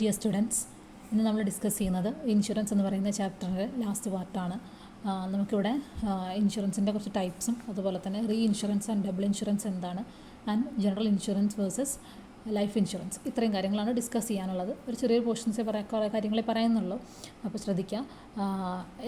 Dear students, ഇന്ന് നമ്മൾ discuss ചെയ്യുന്നത് ഇൻഷുറൻസ് എന്ന് പറയുന്ന ചാപ്റ്ററിൻ്റെ ലാസ്റ്റ് പാർട്ടാണ്. നമുക്കിവിടെ ഇൻഷുറൻസിൻ്റെ കുറച്ച് ടൈപ്സും അതുപോലെ തന്നെ re insurance and double insurance എന്താണ്, and general insurance versus life insurance, ഇത്രയും കാര്യങ്ങളാണ് ഡിസ്കസ് ചെയ്യാനുള്ളത്. ഒരു ചെറിയൊരു പോർഷൻസേ കുറേ കാര്യങ്ങളെ പറയുന്നുള്ളൂ. അപ്പോൾ ശ്രദ്ധിക്കുക,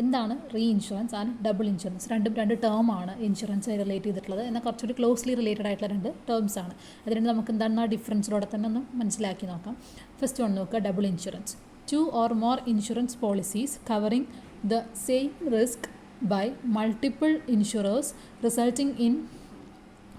എന്താണ് re insurance and double insurance. രണ്ട് ടേമാണ് ഇൻഷുറൻസ് റിലേറ്റ് ചെയ്തിട്ടുള്ളത്. എന്നാൽ കുറച്ചുകൂടി ക്ലോസ്ലി റിലേറ്റഡ് ആയിട്ടുള്ള രണ്ട് ടേംസ് ആണ്. അതുകൊണ്ട് നമുക്ക് എന്താണ് ആ ഡിഫറൻസിലൂടെ തന്നെ ഒന്ന് മനസ്സിലാക്കി നോക്കാം. ഫസ്റ്റ് വൺ നോക്കുക, double insurance. 2 or more insurance policies covering the same risk by multiple insurers resulting in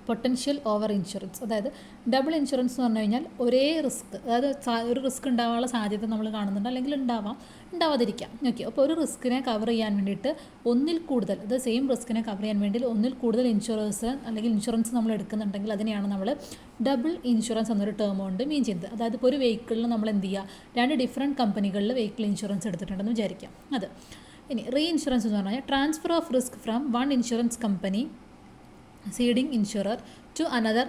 potential over insurance. അതായത് ഡബിൾ ഇൻഷുറൻസ് എന്ന് പറഞ്ഞു കഴിഞ്ഞാൽ ഒരേ റിസ്ക്, അതായത് ഒരു റിസ്ക് ഉണ്ടാകാനുള്ള സാധ്യത നമ്മൾ കാണുന്നുണ്ട്, അല്ലെങ്കിൽ ഉണ്ടാവാതിരിക്കാം. ഓക്കെ, അപ്പോൾ ഒരു റിസ്കിനെ കവർ ചെയ്യാൻ വേണ്ടിയിട്ട് ഒന്നിൽ കൂടുതൽ, അത് സെയിം റിസ്കിനെ കവർ ചെയ്യാൻ വേണ്ടി ഒന്നിൽ കൂടുതൽ ഇൻഷുറൻസ് അല്ലെങ്കിൽ ഇൻഷുറൻസ് നമ്മൾ എടുക്കുന്നുണ്ടെങ്കിൽ അതിനെയാണ് നമ്മൾ ഡബിൾ ഇൻഷുറൻസ് എന്നൊരു ടേം കൊണ്ട് മീൻ ചെയ്യുന്നത്. അതായത് ഇപ്പോൾ ഒരു വെഹിക്കിളിൽ നമ്മൾ എന്ത് ചെയ്യുക, 2 ഡിഫറെൻറ്റ് കമ്പനികളിൽ വെഹിക്കിൾ ഇൻഷുറൻസ് എടുത്തിട്ടുണ്ടെന്ന് വിചാരിക്കാം. അത് ഇനി റീ ഇൻഷുറൻസ് എന്ന് പറഞ്ഞാൽ transfer of risk from one insurance company ceding insurer to another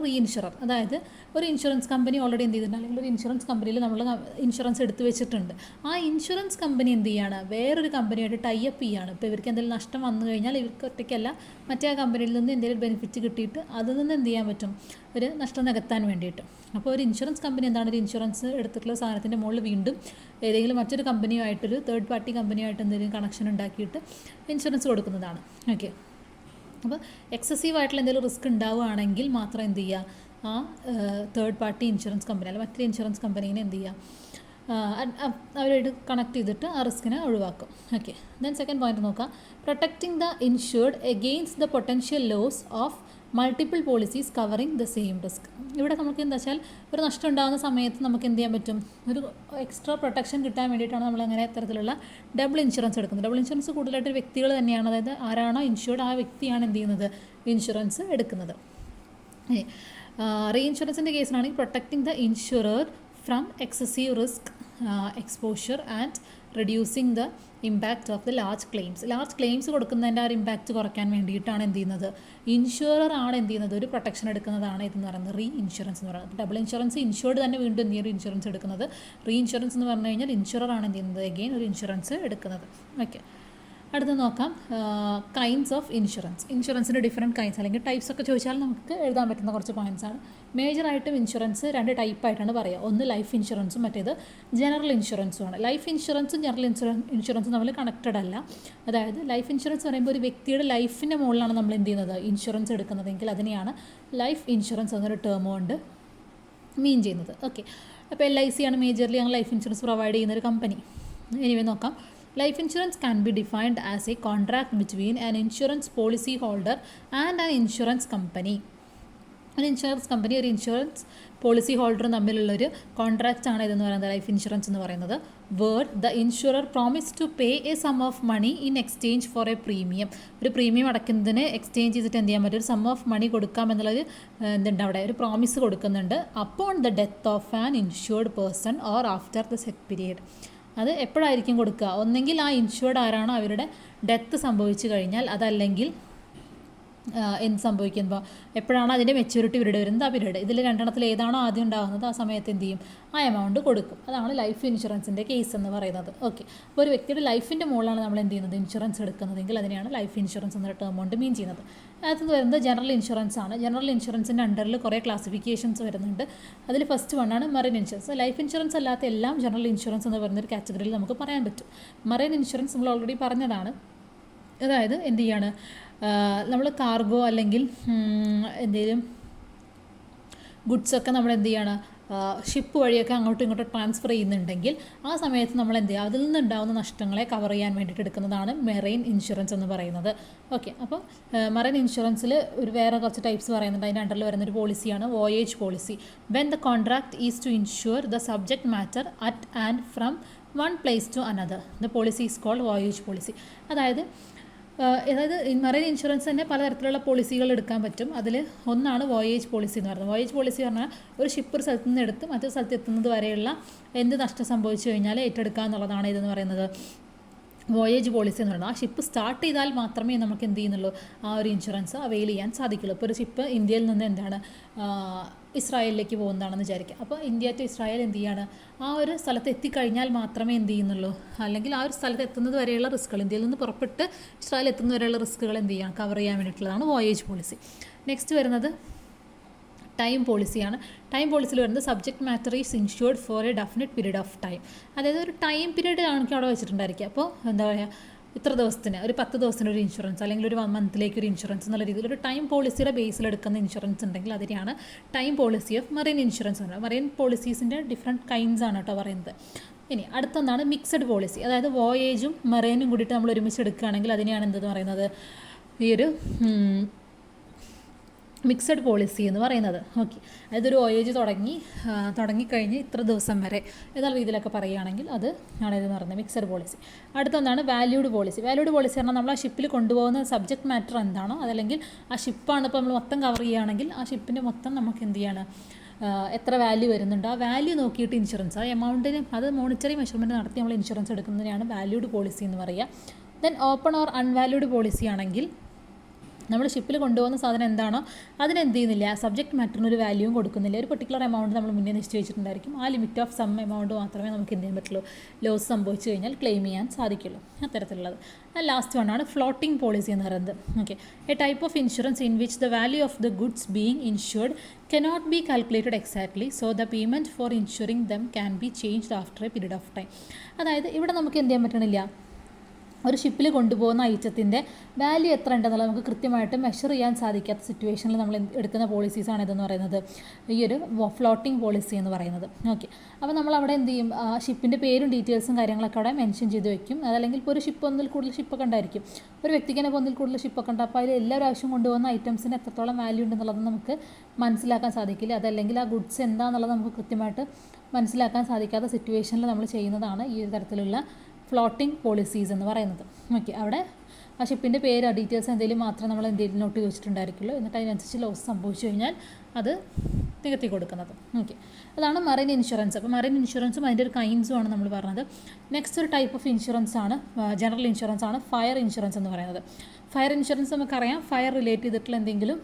reinsurer. അതായത് ഒരു ഇൻഷുറൻസ് കമ്പനി ഓൾറെഡി എന്ത് ചെയ്തിട്ടുണ്ട്, അല്ലെങ്കിൽ ഒരു ഇൻഷുറൻസ് കമ്പനിയിൽ നമ്മൾ ഇൻഷുറൻസ് എടുത്ത് വെച്ചിട്ടുണ്ട്. ആ ഇൻഷുറൻസ് കമ്പനി എന്ത് ചെയ്യുകയാണ്, വേറൊരു കമ്പനിയായിട്ട് ടൈപ്പ് ചെയ്യുകയാണ്. ഇപ്പോൾ ഇവർക്ക് എന്തെങ്കിലും നഷ്ടം വന്നു കഴിഞ്ഞാൽ ഇവർക്ക് ഒറ്റയ്ക്കല്ല, മറ്റേ ആ കമ്പനിയിൽ നിന്ന് എന്തെങ്കിലും ബെനിഫിറ്റ് കിട്ടിയിട്ട് അതിൽ നിന്ന് എന്ത് ചെയ്യാൻ പറ്റും, ഒരു നഷ്ടം നികത്താൻ വേണ്ടിയിട്ട്. അപ്പോൾ ഒരു ഇൻഷുറൻസ് കമ്പനി എന്താണ്, ഒരു ഇൻഷുറൻസ് എടുത്തിട്ടുള്ള സാധനത്തിൻ്റെ മുകളിൽ വീണ്ടും ഏതെങ്കിലും മറ്റൊരു കമ്പനിയുമായിട്ടൊരു തേർഡ് പാർട്ടി കമ്പനിയായിട്ട് എന്തെങ്കിലും കണക്ഷൻ ഉണ്ടാക്കിയിട്ട് ഇൻഷുറൻസ് കൊടുക്കുന്നതാണ്. ഓക്കെ, അപ്പോൾ എക്സസീവായിട്ടുള്ള എന്തെങ്കിലും റിസ്ക് ഉണ്ടാവുകയാണെങ്കിൽ മാത്രം എന്ത് ചെയ്യുക, ആ തേർഡ് പാർട്ടി ഇൻഷുറൻസ് കമ്പനി അല്ലെങ്കിൽ മറ്റൊരു ഇൻഷുറൻസ് കമ്പനീനെ എന്ത് ചെയ്യുക, അവരായിട്ട് കണക്ട് ചെയ്തിട്ട് ആ റിസ്കിനെ ഒഴിവാക്കും. ഓക്കെ, ദെൻ സെക്കൻഡ് പോയിന്റ് നോക്കാം, protecting the insured against the potential loss of multiple policies covering the same risk. ഇവിടെ നമുക്ക് എന്താ വെച്ചാൽ ഒരു നഷ്ടം ഉണ്ടാകുന്ന സമയത്ത് നമുക്ക് എന്ത് ചെയ്യാൻ പറ്റും, ഒരു എക്സ്ട്രാ പ്രൊട്ടക്ഷൻ കിട്ടാൻ വേണ്ടിയിട്ടാണ് നമ്മൾ അങ്ങനെ ഇത്തരത്തിലുള്ള ഡബിൾ ഇൻഷുറൻസ് എടുക്കുന്നത്. ഡബിൾ ഇൻഷുറൻസ് കൂടുതലായിട്ട് വ്യക്തികൾ തന്നെയാണ്, അതായത് ആരാണോ ഇൻഷുർഡ് ആ വ്യക്തിയാണ് എന്ത് ചെയ്യുന്നത്, ഇൻഷുറൻസ് എടുക്കുന്നത്. റീ ഇൻഷുറൻസിൻ്റെ കേസിലാണെങ്കിൽ protecting the insurer from excessive risk exposure and reducing the impact of the large claims കൊടുക്കുന്നതിൻ്റെ ആ ഒരു ഇമ്പാക്റ്റ് കുറയ്ക്കാൻ വേണ്ടിയിട്ടാണ് എന്ത് ചെയ്യുന്നത്, ഇൻഷുറർ ആണ് എന്ത് ചെയ്യുന്നത്, ഒരു പ്രൊട്ടക്ഷൻ എടുക്കുന്നതാണ് ഇതെന്ന് പറയുന്നത് റീ ഇൻഷുറൻസ് എന്ന് പറയുന്നത്. ഡബിൾ ഇൻഷുറൻസ് ഇൻഷുർഡ് തന്നെ വീണ്ടും എന്ത് ചെയ്യും, ഇൻഷുറൻസ് എടുക്കുന്നത്. റീ ഇൻഷുറൻസ് എന്ന് പറഞ്ഞു കഴിഞ്ഞാൽ ഇൻഷുറർ ആണ് എന്ത് ചെയ്യുന്നത്, അഗെയിൻ ഒരു ഇൻഷുറൻസ് എടുക്കുന്നത്. ഓക്കെ, അടുത്ത് നോക്കാം, കൈൻഡ്സ് ഓഫ് ഇൻഷുറൻസിൻ്റെ ഡിഫറെൻറ്റ് കൈൻഡ്സ് അല്ലെങ്കിൽ ടൈപ്സ് ഒക്കെ ചോദിച്ചാൽ നമുക്ക് എഴുതാൻ പറ്റുന്ന കുറച്ച് പോയിൻറ്റ്സ് ആണ്. മേജറായിട്ടും ഇൻഷുറൻസ് 2 ടൈപ്പായിട്ടാണ് പറയുക. ഒന്ന് ലൈഫ് ഇൻഷുറൻസും മറ്റേത് ജനറൽ ഇൻഷുറൻസുമാണ്. ലൈഫ് ഇൻഷുറൻസും ജനറൽ ഇൻഷുറൻസും തമ്മിൽ കണക്റ്റഡ് അല്ല. അതായത് ലൈഫ് ഇൻഷുറൻസ് പറയുമ്പോൾ ഒരു വ്യക്തിയുടെ ലൈഫിൻ്റെ മുകളിലാണ് നമ്മൾ എന്ത് ചെയ്യുന്നത്, ഇൻഷുറൻസ് എടുക്കുന്നതെങ്കിൽ അതിനെയാണ് ലൈഫ് ഇൻഷുറൻസ് എന്നൊരു ടേം കൊണ്ട് മീൻ ചെയ്യുന്നത്. ഓക്കെ, അപ്പോൾ LIC ആണ് മേജർലി ഞങ്ങൾ ലൈഫ് ഇൻഷുറൻസ് പ്രൊവൈഡ് ചെയ്യുന്നൊരു കമ്പനി. എനിവേ നോക്കാം, life insurance can be defined as a contract between an insurance policy holder and an insurance company. ഒരു ഇൻഷുറൻസ് കമ്പനി ഒരു ഇൻഷുറൻസ് പോളിസി ഹോൾഡറും തമ്മിലുള്ളൊരു കോൺട്രാക്റ്റ് ആണ് ഇതെന്ന് പറയുന്നത് ലൈഫ് ഇൻഷുറൻസ് എന്ന് പറയുന്നത്. Where the insurer promise to pay a sum of money in exchange for a premium. ഒരു പ്രീമിയം അടയ്ക്കുന്നതിന് എക്സ്ചേഞ്ച് ചെയ്തിട്ട് എന്ത് ചെയ്യാൻ പറ്റും, ഒരു സം ഓഫ് മണി കൊടുക്കാം എന്നുള്ളൊരു എന്തുണ്ട് അവിടെ, ഒരു പ്രോമിസ് കൊടുക്കുന്നുണ്ട്. Upon the death of an insured person or after the set period. അത് എപ്പോഴായിരിക്കും കൊടുക്കുക, ഒന്നെങ്കിൽ ആ ഇൻഷുർഡ് ആരാണോ അവരുടെ ഡെത്ത് സംഭവിച്ചു കഴിഞ്ഞാൽ, അതല്ലെങ്കിൽ എന്ത് സംഭവിക്കുമ്പോൾ എപ്പോഴാണോ അതിൻ്റെ മെച്യൂരിറ്റി പീരീഡ് വരുന്നത് ആ പീരീഡ്, ഇതിൽ രണ്ടെണ്ണത്തിൽ ഏതാണോ ആദ്യം ഉണ്ടാകുന്നത് ആ സമയത്ത് എന്ത് ചെയ്യും, ആ എമൗണ്ട് കൊടുക്കും. അതാണ് ലൈഫ് ഇൻഷുറൻസിൻ്റെ കേസ് എന്ന് പറയുന്നത്. ഓക്കെ, അപ്പോൾ ഒരു വ്യക്തിയുടെ ലൈഫിൻ്റെ മുകളിലാണ് നമ്മൾ എന്ത് ചെയ്യുന്നത്, ഇൻഷുറൻസ് എടുക്കുന്നതെങ്കിൽ അതിനെയാണ് ലൈഫ് ഇൻഷുറൻസ് എന്നൊരു ടേം കൊണ്ട് മീൻ ചെയ്യുന്നത്. അത് വരുന്നത് ജനറൽ ഇൻഷുറൻസ് ആണ്. ജനറൽ ഇൻഷുറൻസിൻ്റെ അണ്ടറിൽ കുറേ ക്ലാസിഫിക്കേഷൻസ് വരുന്നുണ്ട്. അതിൽ ഫസ്റ്റ് വണ്ണാണ് മറൈൻ ഇൻഷുറൻസ്. ലൈഫ് ഇൻഷുറൻസ് അല്ലാത്ത എല്ലാം ജനറൽ ഇൻഷുറൻസ് എന്ന് പറയുന്നൊരു കാറ്റഗറിയിൽ നമുക്ക് പറയാൻ പറ്റും. മറൈൻ ഇൻഷുറൻസ് നമ്മൾ ഓൾറെഡി പറഞ്ഞതാണ്. അതായത് എന്ത് ചെയ്യാണ്, നമ്മൾ കാർഗോ അല്ലെങ്കിൽ എന്തെങ്കിലും ഗുഡ്സൊക്കെ നമ്മൾ എന്ത് ചെയ്യാണ്, ഷിപ്പ് വഴിയൊക്കെ അങ്ങോട്ടും ഇങ്ങോട്ടും ട്രാൻസ്ഫർ ചെയ്യുന്നുണ്ടെങ്കിൽ ആ സമയത്ത് നമ്മൾ എന്ത് ചെയ്യുക, അതിൽ നിന്നുണ്ടാകുന്ന നഷ്ടങ്ങളെ കവർ ചെയ്യാൻ വേണ്ടിയിട്ട് എടുക്കുന്നതാണ് മെറൈൻ ഇൻഷുറൻസ് എന്ന് പറയുന്നത്. ഓക്കെ, അപ്പോൾ മറൈൻ ഇൻഷുറൻസിൽ വേറെ കുറച്ച് ടൈപ്സ് പറയുന്നുണ്ട്. അതിൻ്റെ അണ്ടറിൽ വരുന്നൊരു പോളിസിയാണ് voyage policy. When the contract is to insure the subject matter at and from one place to another, the policy is called voyage policy. അതായത് മറൈൻ ഇൻഷുറൻസ് തന്നെ പലതരത്തിലുള്ള പോളിസികൾ എടുക്കാൻ പറ്റും. അതിൽ ഒന്നാണ് വോയേജ് പോളിസി എന്ന് പറയുന്നത്. വോയേജ് പോളിസി പറഞ്ഞാൽ ഒരു ഷിപ്പ് ഒരു സ്ഥലത്ത് നിന്ന് എടുത്ത് മറ്റൊരു സ്ഥലത്ത് എത്തുന്നത് വരെയുള്ള എന്ത് നഷ്ടം സംഭവിച്ചു കഴിഞ്ഞാൽ ഏറ്റെടുക്കുക എന്നുള്ളതാണ് ഇതെന്ന് പറയുന്നത് വോയേജ് പോളിസി എന്ന് പറയുന്നത്. ആ ഷിപ്പ് സ്റ്റാർട്ട് ചെയ്താൽ മാത്രമേ നമുക്ക് എന്ത് ചെയ്യുന്നുള്ളൂ, ആ ഒരു ഇൻഷുറൻസ് അവെയിൽ ചെയ്യാൻ സാധിക്കുള്ളൂ. ഇപ്പോൾ ഒരു ഷിപ്പ് ഇന്ത്യയിൽ നിന്ന് എന്താണ് ഇസ്രായേലിലേക്ക് പോകുന്നതാണെന്ന് വിചാരിക്കുക. അപ്പോൾ ഇന്ത്യ ടു ഇസ്രായേൽ എന്ത് ചെയ്യാണ്, ആ ഒരു സ്ഥലത്ത് എത്തിക്കഴിഞ്ഞാൽ മാത്രമേ എന്ത് ചെയ്യുന്നുള്ളൂ, അല്ലെങ്കിൽ ആ ഒരു സ്ഥലത്ത് എത്തുന്നത് വരെയുള്ള റിസ്ക്കുകൾ, ഇന്ത്യയിൽ നിന്ന് പുറപ്പെട്ട് ഇസ്രായേൽ എത്തുന്നത് വരെയുള്ള റിസ്ക്കുകൾ എന്ത് ചെയ്യണം, കവർ ചെയ്യാൻ വേണ്ടിയിട്ടുള്ളതാണ് വോയേജ് പോളിസി. നെക്സ്റ്റ് വരുന്നത് ടൈം പോളിസിയാണ്. ടൈം പോളിസിയിൽ വരുന്നത് subject matter is insured for a definite period of time. അതായത് ഒരു ടൈം പീരീഡ് ആണെങ്കിൽ അവിടെ വെച്ചിട്ടുണ്ടായിരിക്കുക. അപ്പോൾ എന്താ പറയുക, ഇത്ര ദിവസത്തിന്, ഒരു 10 ദിവസത്തിന് ഒരു ഇൻഷുറൻസ്, അല്ലെങ്കിൽ ഒരു 1 മന്തിലേക്ക് ഒരു ഇൻഷുറൻസ് എന്നുള്ള രീതിയിൽ ഒരു ടൈം പോളിസിയുടെ ബേസിലെടുക്കുന്ന ഇൻഷുറൻസ് ഉണ്ടെങ്കിൽ അതിനെയാണ് time policy of marine insurance എന്ന് പറയുന്നത്. മറൈൻ പോളിസീസിൻ്റെ ഡിഫറെൻറ്റ് കൈൻഡ്സ് ആണ് കേട്ടോ പറയുന്നത്. ഇനി അടുത്തൊന്നാണ് മിക്സഡ് പോളിസി. അതായത് വോയേജും മറൈനും കൂടിയിട്ട് നമ്മൾ ഒരുമിച്ച് എടുക്കുകയാണെങ്കിൽ അതിനെയാണ് എന്തെന്ന് പറയുന്നത്, ഈ ഒരു മിക്സഡ് പോളിസി എന്ന് പറയുന്നത്. ഓക്കെ, അതായത് ഒരു വോയേജ് തുടങ്ങിക്കഴിഞ്ഞ് ഇത്ര ദിവസം വരെ എന്നുള്ള രീതിയിലൊക്കെ പറയുകയാണെങ്കിൽ അത് ആണെന്ന് പറയുന്നത് മിക്സഡ് പോളിസി. അടുത്തൊന്നാണ് വാല്യൂഡ് പോളിസി. വാല്യൂഡ് പോളിസി പറഞ്ഞാൽ നമ്മൾ ആ ഷിപ്പിൽ കൊണ്ടുപോകുന്ന സബ്ജക്ട് മാറ്റർ എന്താണോ, അതല്ലെങ്കിൽ ആ ഷിപ്പാണ് ഇപ്പോൾ നമ്മൾ മൊത്തം കവർ ചെയ്യുകയാണെങ്കിൽ ആ ഷിപ്പിൻ്റെ മൊത്തം നമുക്ക് എന്ത് ചെയ്യാണ്, എത്ര വാല്യൂ വരുന്നുണ്ട് ആ വാല്യൂ നോക്കിയിട്ട് ഇൻഷുറൻസ്, ആ എമൗണ്ടിന് അത് മോണിറ്ററി മെഷർമെൻറ്റ് നടത്തി നമ്മൾ ഇൻഷുറൻസ് എടുക്കുന്നതിനാണ് വാല്യൂഡ് പോളിസി എന്ന് പറയുക. ദെൻ ഓപ്പൺ ഓർ അൺവാല്യൂഡ് പോളിസി ആണെങ്കിൽ നമ്മൾ ഷിപ്പിൽ കൊണ്ടുപോകുന്ന സാധനം എന്താണോ അതിനെന്ത് ചെയ്യുന്നില്ല, സബ്ജക്ട് മാറ്ററിന് ഒരു വാല്യൂവും കൊടുക്കുന്നില്ല. ഒരു പെർട്ടിക്കുലർ എമൗണ്ട് നമ്മൾ മുന്നേ നിശ്ചയിച്ചിട്ടുണ്ടായിരിക്കും. ആ ലിമിറ്റ് ഓഫ് സം എമൗണ്ട് മാത്രമേ നമുക്ക് എന്ത് ചെയ്യാൻ പറ്റുള്ളൂ, ലോസ് സംഭവിച്ചു കഴിഞ്ഞാൽ ക്ലെയിം ചെയ്യാൻ സാധിക്കുള്ളൂ. അത്തരത്തിലുള്ളത്. ലാസ്റ്റ് വണ്ണാണ് ഫ്ലോട്ടിംഗ് പോളിസി എന്ന് പറയുന്നത്. Okay, A type of insurance in which the value of the goods being insured cannot be calculated exactly, so the payment for insuring them can be changed after a period of time. അതായത് ഇവിടെ നമുക്ക് എന്ത് ചെയ്യാൻ പറ്റണില്ല, ഒരു ഷിപ്പിൽ കൊണ്ടുപോകുന്ന ഐറ്റത്തിൻ്റെ value എത്ര ഉണ്ടെന്നുള്ളത് നമുക്ക് കൃത്യമായിട്ട് മെഷർ ചെയ്യാൻ സാധിക്കാത്ത സിറ്റുവേഷനിൽ നമ്മൾ എടുക്കുന്ന പോളിസീസാണ് ഇതെന്ന് പറയുന്നത്, ഈ ഒരു ഫ്ലോട്ടിംഗ് പോളിസി എന്ന് പറയുന്നത്. ഓക്കെ, അപ്പോൾ നമ്മൾ അവിടെ എന്ത് ചെയ്യും, ആ ഷിപ്പിൻ്റെ പേരും ഡീറ്റെയിൽസും കാര്യങ്ങളൊക്കെ അവിടെ മെൻഷൻ ചെയ്ത് വെക്കും. അതല്ലെങ്കിൽ ഇപ്പോൾ ഒരു ഷിപ്പ് ഒന്നിൽ കൂടുതൽ ഷിപ്പൊക്കെ ഉണ്ടായിരിക്കും, ഒരു വ്യക്തിക്ക് തന്നെ ഒന്നിൽ കൂടുതൽ ഷിപ്പൊക്കെ ഉണ്ട്. അപ്പോൾ അതിൽ എല്ലാ പ്രാവശ്യം കൊണ്ടുപോകുന്ന ഐറ്റംസിന് എത്രത്തോളം വാല്യൂ ഉണ്ടെന്നുള്ളത് നമുക്ക് മനസ്സിലാക്കാൻ സാധിക്കില്ല. അതല്ലെങ്കിൽ ആ ഗുഡ്സ് എന്താണെന്നുള്ളത് നമുക്ക് കൃത്യമായിട്ട് മനസ്സിലാക്കാൻ സാധിക്കാത്ത സിറ്റുവേഷനിൽ നമ്മൾ ചെയ്യുന്നതാണ് ഈ ഒരു തരത്തിലുള്ള ഫ്ലോട്ടിംഗ് പോളിസീസ് എന്ന് പറയുന്നത്. ഓക്കെ, അവിടെ ആ ഷിപ്പിൻ്റെ പേര്, ഡീറ്റെയിൽസ് എന്തെങ്കിലും മാത്രം നമ്മൾ എന്തെങ്കിലും നോട്ട് ചെയ്ത് വെച്ചിട്ടുണ്ടായിരിക്കുള്ളൂ. എന്നിട്ട് അതിനനുസരിച്ച് ലോസ് സംഭവിച്ചു കഴിഞ്ഞാൽ അത് നികത്തി കൊടുക്കുന്നത്. ഓക്കെ, അതാണ് മറൈൻ ഇൻഷുറൻസ്. അപ്പോൾ മറൈൻ ഇൻഷുറൻസും അതിൻ്റെ ഒരു കൈൻഡ്സും ആണ് നമ്മൾ പറഞ്ഞത്. നെക്സ്റ്റ് ഒരു ടൈപ്പ് ഓഫ് ഇൻഷുറൻസ് ആണ്, ജനറൽ ഇൻഷുറൻസ് ആണ് ഫയർ ഇൻഷുറൻസ് എന്ന് പറയുന്നത്. ഫയർ ഇൻഷുറൻസ് നമുക്കറിയാം, ഫയർ റിലേറ്റ് ചെയ്തിട്ടുള്ള എന്തെങ്കിലും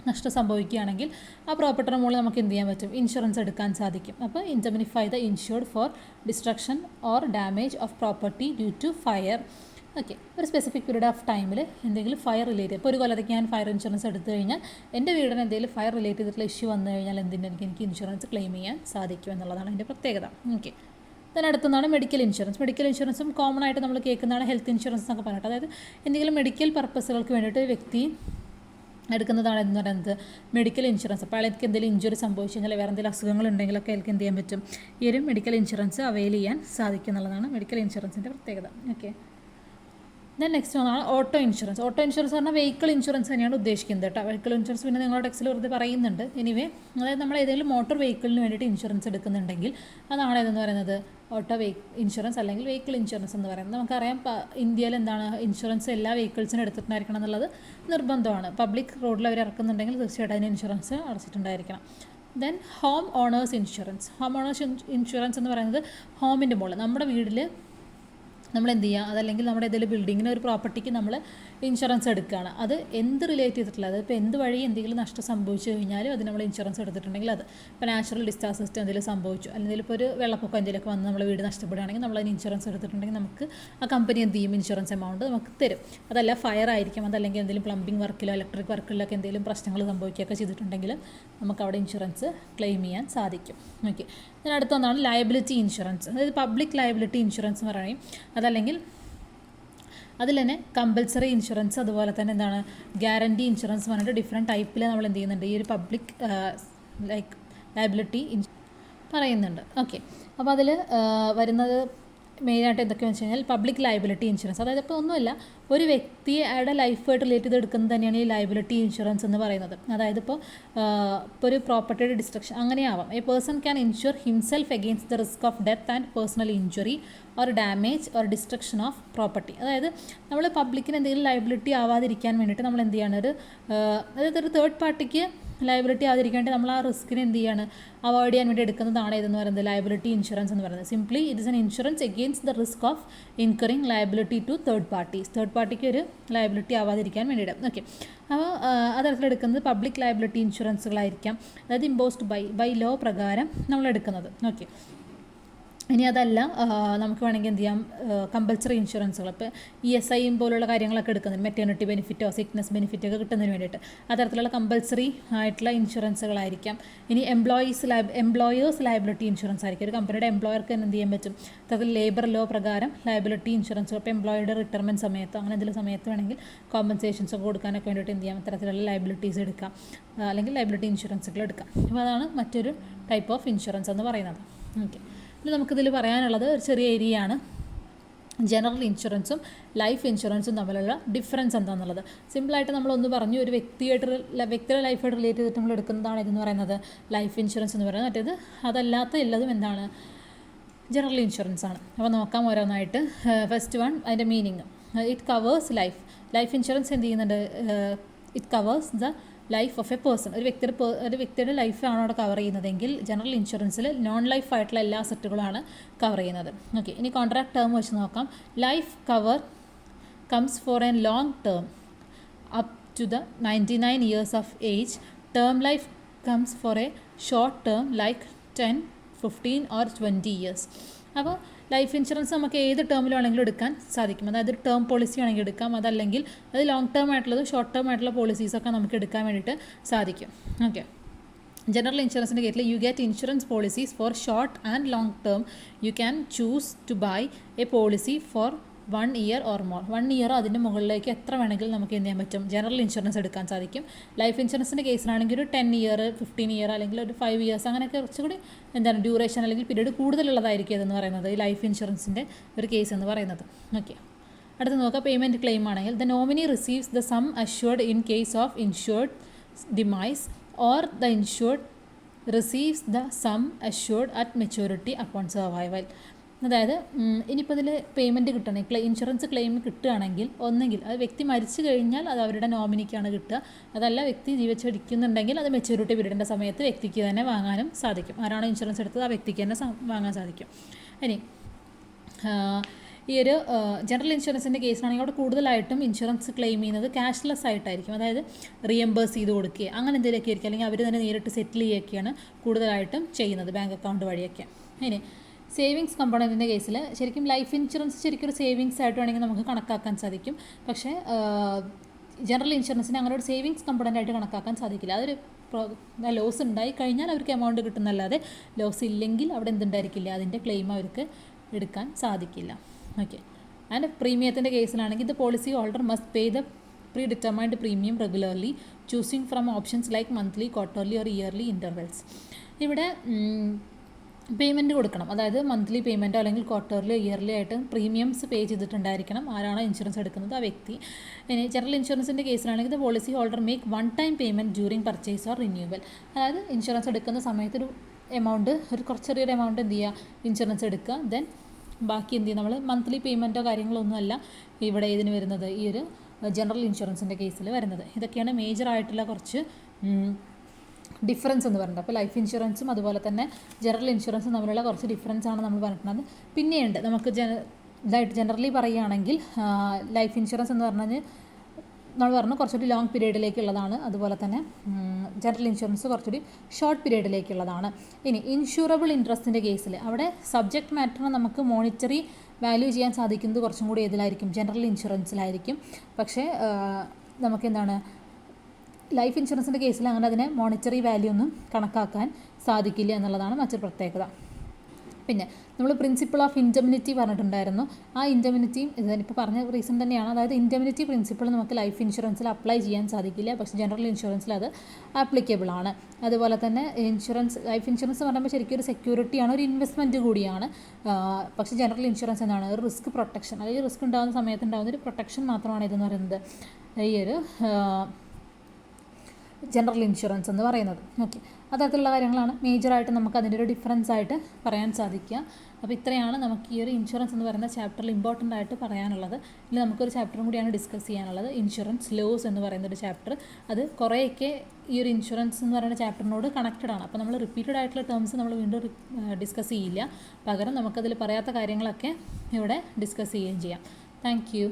നഷ്ടം സംഭവിക്കുകയാണെങ്കിൽ ആ പ്രോപ്പർട്ടിയുടെ മുകളിൽ നമുക്ക് എന്ത് ചെയ്യാൻ പറ്റും, ഇൻഷുറൻസ് എടുക്കാൻ സാധിക്കും. അപ്പോൾ indemnify the insured for destruction or damage of property due to fire. Okay, ഒരു സ്പെസിഫിക് പീരീഡ് ഓഫ് ടൈമിൽ എന്തെങ്കിലും ഫയർ റിലേറ്റ്, ഇപ്പോൾ ഒരു കൊല്ലത്തേക്ക് ഞാൻ ഫയർ ഇൻഷുറൻസ് എടുത്തു കഴിഞ്ഞാൽ എൻ്റെ വീടിന് എന്തെങ്കിലും ഫയർ റിലേറ്റ് ചെയ്തിട്ടുള്ള ഇഷ്യൂ വന്നു കഴിഞ്ഞാൽ എനിക്ക് ഇൻഷുറൻസ് ക്ലെയിം ചെയ്യാൻ സാധിക്കും എന്നുള്ളതാണ് അതിൻ്റെ പ്രത്യേകത. ഓക്കെ, അടുത്താണ് മെഡിക്കൽ ഇൻഷുറൻസ്. മെഡിക്കൽ ഇൻഷുറൻസും കോമൺ ആയിട്ട് നമ്മൾ കേൾക്കുന്നതാണ് ഹെൽത്ത് ഇൻഷുറൻസ് എന്നൊക്കെ പറഞ്ഞിട്ട്. അതായത് എന്തെങ്കിലും മെഡിക്കൽ പർപ്പസുകൾക്ക് വേണ്ടിയിട്ട് ഒരു വ്യക്തി എടുക്കുന്നതാണ് എന്ന് പറയുന്നത് മെഡിക്കൽ ഇൻഷുറൻസ്. അപ്പോൾ അയാൾക്ക് എന്തെങ്കിലും ഇഞ്ചുറി സംഭവിച്ചു കഴിഞ്ഞാൽ വേറെ എന്തെങ്കിലും അസുഖങ്ങളുണ്ടെങ്കിലൊക്കെ അയാൾക്ക് എന്ത് ചെയ്യാൻ പറ്റും, ഈ ഒരു മെഡിക്കൽ ഇൻഷുറൻസ് അവൈൽ ചെയ്യാൻ സാധിക്കും എന്നുള്ളതാണ് മെഡിക്കൽ ഇൻഷുറൻസിൻ്റെ പ്രത്യേകത. ഓക്കെ, ദെൻ നെക്സ്റ്റ് ഒന്നാണ് ഓട്ടോ ഇൻഷുറൻസ്. ഓട്ടോ ഇൻഷുറൻസ് പറഞ്ഞാൽ വെഹിക്കിൾ ഇൻഷുറൻസ് തന്നെയാണ് ഉദ്ദേശിക്കുന്നത് കേട്ടോ. വെഹിക്കിൾ ഇൻഷുറൻസ് പിന്നെ നിങ്ങളുടെ ടെക്സ്റ്റിൽ വെറുതെ പറയുന്നുണ്ട്. എനിവേ, അതായത് നമ്മൾ ഏതെങ്കിലും മോട്ടോർ വെഹിക്കിളിന് വേണ്ടിയിട്ട് ഇൻഷുറൻസ് എടുക്കുന്നുണ്ടെങ്കിൽ അതാണ് ഏതെന്ന് പറയുന്നത് ഓട്ടോ ഇൻഷുറൻസ് അല്ലെങ്കിൽ വെഹിക്കിൾ ഇൻഷുറൻസ് എന്ന് പറയുന്നത്. നമുക്കറിയാം ഇന്ത്യയിൽ എന്താണ് ഇൻഷുറൻസ് എല്ലാ വെഹിക്കിൾസിനും എടുത്തിട്ടുണ്ടായിരിക്കണം എന്നുള്ളത് നിർബന്ധമാണ്. പബ്ലിക് റോഡിൽ അവർ ഇറക്കുന്നുണ്ടെങ്കിൽ തീർച്ചയായിട്ടും അതിന് ഇൻഷുറൻസ് അടച്ചിട്ടുണ്ടായിരിക്കണം. Then home owners insurance. Home owners insurance എന്ന് പറയുന്നത് ഹോമിൻ്റെ മുകളിൽ നമ്മുടെ വീട്ടിൽ നമ്മൾ എന്ത് ചെയ്യുക, അതല്ലെങ്കിൽ നമ്മുടെ ഏതെങ്കിലും ബിൽഡിങ്ങിന് ഒരു പ്രോപ്പർട്ടിക്ക് നമ്മൾ ഇൻഷുറൻസ് എടുക്കുകയാണ്. അത് എന്ത് റിലേറ്റ് ചെയ്തിട്ടുള്ളത്, അതിപ്പോൾ എന്ത് വഴി എന്തെങ്കിലും നഷ്ടം സംഭവിച്ചു കഴിഞ്ഞാലും അത് നമ്മൾ ഇൻഷുറൻസ് എടുത്തിട്ടുണ്ടെങ്കിൽ അത് ഇപ്പോൾ നാച്ചുറൽ ഡിസാസ്റ്റർ എന്തെങ്കിലും സംഭവിച്ചു, അല്ലെങ്കിൽ ഇപ്പോൾ ഒരു വെള്ളപ്പൊക്കം എന്തെങ്കിലുമൊക്കെ വന്ന് നമ്മൾ വീട് നഷ്ടപ്പെടുകയാണെങ്കിൽ നമ്മൾ അതിന് ഇൻഷുറൻസ് എടുത്തിട്ടുണ്ടെങ്കിൽ നമുക്ക് ആ കമ്പനി എന്ത് ചെയ്യും, ഇൻഷുറൻസ് എമൗണ്ട് നമുക്ക് തരും. അതല്ല ഫയർ ആയിരിക്കും, അതല്ലെങ്കിൽ എന്തെങ്കിലും പ്ലംബിംഗ് വർക്കിലോ ഇലക്ട്രിക് വർക്കിലൊക്കെ എന്തെങ്കിലും പ്രശ്നങ്ങൾ സംഭവിക്കുകയൊക്കെ ചെയ്തിട്ടുണ്ടെങ്കിൽ നമുക്ക് അവിടെ ഇൻഷുറൻസ് ക്ലെയിം ചെയ്യാൻ സാധിക്കും. ഓക്കെ, ഇതിനടുത്തൊന്നാണ് ലയബിലിറ്റി ഇൻഷുറൻസ്. അതായത് പബ്ലിക് ലയബിലിറ്റി ഇൻഷുറൻസ് എന്ന് പറയും. അതല്ലെങ്കിൽ അതിൽ തന്നെ കമ്പൽസറി ഇൻഷുറൻസ്, അതുപോലെ തന്നെ എന്താണ് ഗ്യാരണ്ടി ഇൻഷുറൻസ് പറഞ്ഞിട്ട് ഡിഫറെൻറ്റ് ടൈപ്പിൽ നമ്മൾ എന്ത് ചെയ്യുന്നുണ്ട്, ഈ ഒരു പബ്ലിക് ലയബിലിറ്റി പറയുന്നുണ്ട്. ഓക്കെ, അപ്പോൾ അതിൽ വരുന്നത് മെയിനായിട്ട് എന്തൊക്കെയാണെന്ന് വെച്ച് കഴിഞ്ഞാൽ പബ്ലിക് ലയബിലിറ്റി ഇൻഷുറൻസ്. അതായത് ഇപ്പോൾ ഒന്നുമില്ല, ഒരു വ്യക്തിയുടെ ലൈഫായിട്ട് റിലേറ്റ് ചെയ്ത് എടുക്കുന്നത് തന്നെയാണ് ഈ ലയബിലിറ്റി ഇൻഷുറൻസ് എന്ന് പറയുന്നത്. അതായത് ഇപ്പോൾ ഒരു പ്രോപ്പർട്ടിയുടെ ഡിസ്ട്രക്ഷൻ അങ്ങനെയാവാം. A person can insure himself against the risk of death and personal injury or damage or destruction of property. അതായത് നമ്മൾ പബ്ലിക്കിന് എന്തെങ്കിലും ലയബിലിറ്റി ആവാതിരിക്കാൻ വേണ്ടിയിട്ട് നമ്മൾ എന്ത് ചെയ്യണം, അതായത് ഒരു തേർഡ് പാർട്ടിക്ക് ലയബിലിറ്റി ആവാതിരിക്കാൻ വേണ്ടി നമ്മൾ ആ റിസ്കിനെ എന്ത് ചെയ്യാണ്, അവോയ്ഡ് ചെയ്യാൻ വേണ്ടി എടുക്കുന്നതാണ് ഇതെന്ന് പറയുന്നത് ലയബിലിറ്റി ഇൻഷുറൻസ് എന്ന് പറയുന്നത്. Simply it is an insurance against the risk of incurring liability to third parties. Third പാർട്ടിക്ക് ഒരു ലയബിലിറ്റി ആവാതിരിക്കാൻ വേണ്ടിയിട്ട്. ഓക്കെ, അപ്പോൾ അതരത്തിലെടുക്കുന്നത് പബ്ലിക് ലയബിലിറ്റി ഇൻഷുറൻസുകളായിരിക്കാം, അതായത് ഇമ്പോസ്ഡ് ബൈ ലോ പ്രകാരം നമ്മൾ എടുക്കുന്നത്. ഓക്കെ, ഇനി അതല്ല നമുക്ക് വേണമെങ്കിൽ എന്ത് ചെയ്യാം, കമ്പൽസറി ഇൻഷുറൻസുകൾ, ഇപ്പോൾ ESI പോലുള്ള കാര്യങ്ങളൊക്കെ എടുക്കുന്നത് മെറ്റേണിറ്റി ബെനിഫിറ്റോ സിക്നസ് ബെനിഫിറ്റോ ഒക്കെ കിട്ടുന്നതിന് വേണ്ടിയിട്ട് അത്തരത്തിലുള്ള കമ്പൽസറി ആയിട്ടുള്ള ഇൻഷുറൻസുകളായിരിക്കാം. ഇനി എംപ്ലോയേഴ്സ് ലയബിലിറ്റി ഇൻഷുറൻസ് ആയിരിക്കും. ഒരു കമ്പനിയുടെ എംപ്ലോയർക്ക് തന്നെ എന്ത് ചെയ്യാൻ പറ്റും, അത്തരത്തിൽ ലേബർ ലോ പ്രകാരം ലയബിലിറ്റി ഇൻഷുറൻസ്, ഇപ്പോൾ എംപ്ലോയിയുടെ റിട്ടയർമെൻറ്റ് സമയത്ത് അങ്ങനെ എന്തെങ്കിലും സമയത്ത് വേണമെങ്കിൽ കോമ്പൻസേഷൻസ് ഒക്കെ കൊടുക്കാനൊക്കെ വേണ്ടിയിട്ട് എന്ത് ചെയ്യാം, അത്തരത്തിലുള്ള ലയബിലിറ്റീസ് എടുക്കാം, അല്ലെങ്കിൽ ലയബിലിറ്റി ഇൻഷുറൻസുകൾ എടുക്കാം. അപ്പോൾ അതാണ് മറ്റൊരു ടൈപ്പ് ഓഫ് ഇൻഷുറൻസ് എന്ന് പറയുന്നത്. ഓക്കെ, ഇനി നമുക്കിതിൽ പറയാനുള്ളത് ഒരു ചെറിയ ഏരിയയാണ്, ജനറൽ ഇൻഷുറൻസും ലൈഫ് ഇൻഷുറൻസും തമ്മിലുള്ള ഡിഫറൻസ് എന്താണെന്നുള്ളത്. സിമ്പിളായിട്ട് നമ്മളൊന്ന് പറഞ്ഞു, ഒരു വ്യക്തിയുടെ ലൈഫായിട്ട് റിലേറ്റ് ചെയ്തിട്ട് നമ്മൾ എടുക്കുന്നതാണ് ഇതെന്ന് പറയുന്നത് ലൈഫ് ഇൻഷുറൻസ് എന്ന് പറയുന്നത്. മറ്റേത് അതല്ലാത്ത എല്ലാതും എന്താണ്, ജനറൽ ഇൻഷുറൻസ് ആണ്. അപ്പോൾ നോക്കാം ഓരോന്നായിട്ട്. ഫസ്റ്റ് വൺ, അതിൻ്റെ meaning. It covers life insurance എന്ത് ചെയ്യുന്നുണ്ട്, it covers the life of A person. ഒരു വ്യക്തിയുടെ ലൈഫാണ് അവിടെ കവർ ചെയ്യുന്നതെങ്കിൽ ജനറൽ ഇൻഷുറൻസിൽ നോൺ ലൈഫ് ആയിട്ടുള്ള എല്ലാ സെറ്റുകളാണ് കവർ ചെയ്യുന്നത്. ഓക്കെ, ഇനി കോൺട്രാക്ട് ടേം വെച്ച് നോക്കാം. Life cover comes for a long term up to the 99 years of age. Term life comes for a short term like 10, 15 or 20 years. അപ്പോൾ life insurance നമുക്ക് ഏത് ടേമിലാണെങ്കിലും എടുക്കാൻ സാധിക്കും. അതായത് ടേം പോളിസി ആണെങ്കിൽ എടുക്കാം, അതല്ലെങ്കിൽ അത് ലോങ് ടേം ആയിട്ടുള്ളത് ഷോർട്ട് ടേം ആയിട്ടുള്ള പോളിസീസൊക്കെ നമുക്ക് എടുക്കാൻ വേണ്ടിയിട്ട് സാധിക്കും. ഓക്കെ, ജനറൽ ഇൻഷുറൻസിൻ്റെ കേസിൽ you get insurance policies for short and long term. You can choose to buy a policy for 1 year or more. 1 year അതിൻ്റെ മുകളിലേക്ക് എത്ര വേണമെങ്കിലും നമുക്ക് എന്ത് ചെയ്യാൻ പറ്റും, ജനറൽ ഇൻഷുറൻസ് എടുക്കാൻ സാധിക്കും. ലൈഫ് ഇൻഷുറൻസിൻ്റെ കേസിലാണെങ്കിൽ ഒരു 10 year 15 year അല്ലെങ്കിൽ ഒരു 5 years അങ്ങനെയൊക്കെ കുറച്ചുകൂടി എന്താണ് ഡ്യൂറേഷൻ അല്ലെങ്കിൽ പീരീഡ് കൂടുതലുള്ളതായിരിക്കും ഇതെന്ന് പറയുന്നത് ഈ ലൈഫ് ഇൻഷുറൻസിൻ്റെ ഒരു കേസ് എന്ന് പറയുന്നത്. ഓക്കെ, അടുത്ത് നോക്കുക. പേയ്മെൻറ്റ് ക്ലെയിം ആണെങ്കിൽ the nominee receives the sum assured in case of insured demise or the insured receives the sum assured at maturity upon survival. അതായത് ഇനിയിപ്പോൾ ഇതിൽ പേയ്മെൻറ്റ് കിട്ടണമെങ്കിൽ ഇൻഷുറൻസ് ക്ലെയിം കിട്ടുകയാണെങ്കിൽ ഒന്നെങ്കിൽ അത് വ്യക്തി മരിച്ചു കഴിഞ്ഞാൽ അത് അവരുടെ നോമിനിക്കാണ് കിട്ടുക, അതല്ല വ്യക്തി ജീവിച്ചിരിക്കുന്നുണ്ടെങ്കിൽ അത് മെച്യൂരിറ്റി പീരീഡിൻ്റെ സമയത്ത് വ്യക്തിക്ക് തന്നെ വാങ്ങാനും സാധിക്കും. ആരാണോ ഇൻഷുറൻസ് എടുത്തത് ആ വ്യക്തിക്ക് തന്നെ വാങ്ങാൻ സാധിക്കും. ഇനി ഈ ഒരു ജനറൽ ഇൻഷുറൻസിൻ്റെ കേസിലാണെങ്കിൽ അവിടെ കൂടുതലായിട്ടും ഇൻഷുറൻസ് ക്ലെയിം ചെയ്യുന്നത് ക്യാഷ്ലെസ് ആയിട്ടായിരിക്കും. അതായത് റീഎംബേഴ്സ് ചെയ്ത് കൊടുക്കുക അങ്ങനെ എന്തെങ്കിലുമൊക്കെ ആയിരിക്കും, അല്ലെങ്കിൽ അവർ തന്നെ നേരിട്ട് സെറ്റിൽ ചെയ്യുകയൊക്കെയാണ് കൂടുതലായിട്ടും ചെയ്യുന്നത് ബാങ്ക് അക്കൗണ്ട് വഴിയൊക്കെ. ഇനി സേവിങ്സ് കമ്പോണൻറ്റിൻ്റെ കേസിൽ ശരിക്കും ലൈഫ് ഇൻഷുറൻസ് ശരിക്കും ഒരു സേവിങ്സ് ആയിട്ട് വേണമെങ്കിൽ നമുക്ക് കണക്കാക്കാൻ സാധിക്കും. പക്ഷേ ജനറൽ ഇൻഷുറൻസിന് അങ്ങനെ ഒരു സേവിങ്സ് കമ്പോണൻ്റ് ആയിട്ട് കണക്കാക്കാൻ സാധിക്കില്ല. അതൊരു ലോസ് ഉണ്ടായി കഴിഞ്ഞാൽ അവർക്ക് എമൗണ്ട് കിട്ടുന്നല്ലാതെ ലോസ് ഇല്ലെങ്കിൽ അവിടെ എന്തുണ്ടായിരിക്കില്ല, അതിൻ്റെ ക്ലെയിം അവർക്ക് എടുക്കാൻ സാധിക്കില്ല. ഓക്കെ, ആൻഡ് പ്രീമിയത്തിൻ്റെ കേസിലാണെങ്കിൽ the policy holder must pay the predetermined premium regularly choosing from options like monthly, quarterly or yearly intervals. ഇവിടെ പേയ്മെൻറ്റ് കൊടുക്കണം, അതായത് മന്ത്ലി പേയ്മെൻറ്റോ അല്ലെങ്കിൽ ക്വാർട്ടർലി ഇയർലി ആയിട്ട് പ്രീമിയംസ് പേ ചെയ്തിട്ടുണ്ടായിരിക്കണം ആരാണോ ഇൻഷുറൻസ് എടുക്കുന്നത് ആ വ്യക്തി. ഇനി ജനറൽ ഇൻഷുറൻസിൻ്റെ കേസിലാണെങ്കിൽ the policy holder make 1 time payment during purchase or renewal. അതായത് ഇൻഷുറൻസ് എടുക്കുന്ന സമയത്ത് ഒരു എമൗണ്ട്, ഒരു കുറച്ച് ചെറിയൊരു എമൗണ്ട് എന്ത് ചെയ്യുക, ഇൻഷുറൻസ് എടുക്കുക, ദെൻ ബാക്കി എന്ത് ചെയ്യുക, നമ്മൾ മന്ത്ലി പേയ്മെൻറ്റോ കാര്യങ്ങളൊന്നുമല്ല ഇവിടെ ഇതിന് വരുന്നത്, ഈ ഒരു ജനറൽ ഇൻഷുറൻസിൻ്റെ കേസിൽ വരുന്നത്. ഇതൊക്കെയാണ് മേജർ ആയിട്ടുള്ള കുറച്ച് ഡിഫറൻസ് എന്ന് പറയുന്നത്. അപ്പോൾ ലൈഫ് ഇൻഷുറൻസും അതുപോലെ തന്നെ ജനറൽ ഇൻഷുറൻസും തമ്മിലുള്ള കുറച്ച് ഡിഫറൻസ് ആണ് നമ്മൾ പറഞ്ഞിട്ടുള്ളത്. പിന്നെയുണ്ട് നമുക്ക് ജനറലി പറയുകയാണെങ്കിൽ ലൈഫ് ഇൻഷുറൻസ് എന്ന് പറഞ്ഞാൽ നമ്മൾ പറഞ്ഞു കുറച്ചുകൂടി ലോങ് പീരീഡിലേക്കുള്ളതാണ്, അതുപോലെ തന്നെ ജനറൽ ഇൻഷുറൻസ് കുറച്ചുകൂടി ഷോർട്ട് പീരീഡിലേക്കുള്ളതാണ്. ഇനി ഇൻഷൂറബിൾ ഇൻട്രസ്റ്റിൻ്റെ കേസിൽ അവിടെ സബ്ജക്റ്റ് മാറ്ററിനെ നമുക്ക് മോണിറ്ററി വാല്യൂ ചെയ്യാൻ സാധിക്കുന്നത് കുറച്ചും കൂടി ഏതിലായിരിക്കും, ജനറൽ ഇൻഷുറൻസിലായിരിക്കും. പക്ഷേ നമുക്ക് എന്താണ് ലൈഫ് ഇൻഷുറൻസിൻ്റെ കേസിൽ അങ്ങനെ അതിനെ മോണിറ്ററി വാല്യൂ ഒന്നും കണക്കാക്കാൻ സാധിക്കില്ല എന്നുള്ളതാണ് മറ്റൊരു പ്രത്യേകത. പിന്നെ നമ്മൾ പ്രിൻസിപ്പിൾ ഓഫ് ഇൻഡെമിനിറ്റി പറഞ്ഞിട്ടുണ്ടായിരുന്നു. ആ ഇൻഡെമിനിറ്റിയും ഇതിപ്പോൾ പറഞ്ഞ റീസൺ തന്നെയാണ്. അതായത് ഇൻഡെമിനിറ്റി പ്രിൻസിപ്പിൾ നമുക്ക് ലൈഫ് ഇൻഷുറൻസിൽ അപ്ലൈ ചെയ്യാൻ സാധിക്കില്ല, പക്ഷേ ജനറൽ ഇൻഷുറൻസിൽ അത് ആപ്ലിക്കബിൾ ആണ്. അതുപോലെ തന്നെ ലൈഫ് ഇൻഷുറൻസ് പറയുമ്പോൾ ശരിക്കും ഒരു സെക്യൂരിറ്റിയാണ്, ഒരു ഇൻവെസ്റ്റ്മെൻറ്റ് കൂടിയാണ്. പക്ഷേ ജനറൽ ഇൻഷുറൻസ് എന്താണ്, ഒരു റിസ്ക് പ്രൊട്ടക്ഷൻ, അല്ലെങ്കിൽ റിസ്ക് ഉണ്ടാകുന്ന സമയത്ത് ഉണ്ടാകുന്ന ഒരു പ്രൊട്ടക്ഷൻ മാത്രമാണ് ഇതെന്ന് പറയുന്നത്. ഈ ഒരു ജനറൽ ഇൻഷുറൻസ് എന്ന് പറയുന്നത്. ഓക്കെ, അത്തരത്തിലുള്ള കാര്യങ്ങളാണ് മേജറായിട്ട് നമുക്ക് അതിൻ്റെ ഒരു ഡിഫറൻസ് ആയിട്ട് പറയാൻ സാധിക്കുക. അപ്പോൾ ഇത്രയാണ് നമുക്ക് ഈ ഒരു ഇൻഷുറൻസ് എന്ന് പറയുന്ന ചാപ്റ്ററിൽ ഇമ്പോർട്ടൻ്റ് ആയിട്ട് പറയാനുള്ളത്. ഇനി നമുക്കൊരു ചാപ്റ്ററും കൂടിയാണ് ഡിസ്കസ് ചെയ്യാനുള്ളത്, ഇൻഷുറൻസ് ലോസ് എന്ന് പറയുന്നൊരു ചാപ്റ്റർ. അത് കുറേയൊക്കെ ഈ ഒരു ഇൻഷുറൻസ് എന്ന് പറയുന്ന ചാപ്റ്ററിനോട് കണക്റ്റഡ് ആണ്. അപ്പോൾ നമ്മൾ റിപ്പീറ്റഡ് ആയിട്ടുള്ള ടേംസ് നമ്മൾ വീണ്ടും ഡിസ്കസ് ചെയ്യില്ല, പകരം നമുക്കതിൽ പറയാത്ത കാര്യങ്ങളൊക്കെ ഇവിടെ ഡിസ്കസ് ചെയ്യുകയും ചെയ്യാം. Thank you.